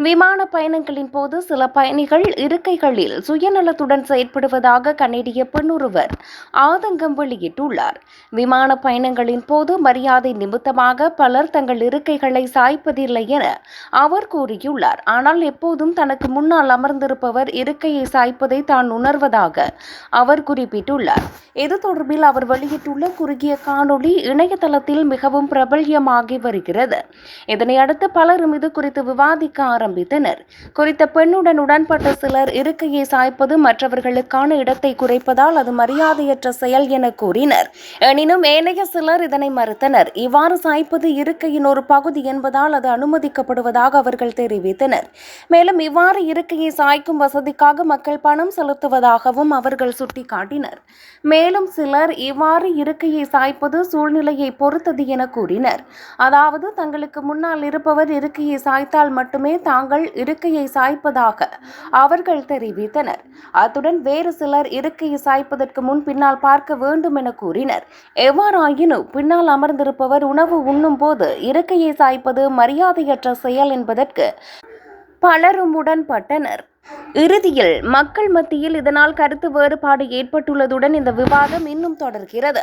விமான பயணங்களின் போது சில பயணிகள் இருக்கைகளில் சுயநலத்துடன் செயற்படுவதாக கனேடிய பெண்ணொருவர் ஆதங்கம் வெளியிட்டுள்ளார். விமான பயணங்களின் போது மரியாதை நிமித்தமாக பலர் தங்கள் இருக்கைகளை சாய்ப்பதில்லை என அவர் கூறியுள்ளார். ஆனால் எப்போதும் தனக்கு முன்னால் அமர்ந்திருப்பவர் இருக்கையை சாய்ப்பதை தான் உணர்வதாக அவர் குறிப்பிட்டுள்ளார். இது தொடர்பில் அவர் வெளியிட்டுள்ள குறுகிய காணொளி இணையதளத்தில் மிகவும் பிரபல்யமாகி வருகிறது. இதனையடுத்து பலரும் இது குறித்து விவாதிக்க ஆரம்பித்தனர். குறித்த பெண்ணுடன் உடன்பட்ட சிலர் இருக்கையை சாய்ப்பது மற்றவர்களுக்கான இடத்தை குறைப்பதால் அது மரியாதையற்ற செயல் என கூறினர். எனினும் ஏனைய சிலர் இதனை மறுத்தனர். இவ்வாறு சாய்ப்பது இருக்கையின் ஒரு பகுதி என்பதால் அது அனுமதிக்கப்படுவதாக அவர்கள் தெரிவித்தனர். மேலும் இவ்வாறு இருக்கையை சாய்க்கும் வசதிக்காக மக்கள் பணம் செலுத்துவதாகவும் அவர்கள் சுட்டிக்காட்டினர். மேலும் சிலர் இவ்வாறு இருக்கையை சாய்ப்பது சூழ்நிலையை பொறுத்தது என கூறினர். அதாவது தங்களுக்கு முன்னால் இருப்பவர் இருக்கையை சாய்த்தால் மட்டுமே தாங்கள் இருக்கையை சாய்ப்பதாக அவர்கள் தெரிவித்தனர். அத்துடன் வேறு சிலர் இருக்கையை சாய்ப்பதற்கு முன் பின்னால் பார்க்க வேண்டும் என கூறினர். எவ்வாறாயினும் பின்னால் அமர்ந்திருப்பவர் உணவு உண்ணும் போது இருக்கையை சாய்ப்பது மரியாதையற்ற செயல் என்பதற்கு பலரும் உடன்பட்டனர். இறுதியில் மக்கள் மத்தியில் இதனால் கருத்து வேறுபாடு ஏற்பட்டுள்ளதுடன் இந்த விவாதம் இன்னும் தொடர்கிறது.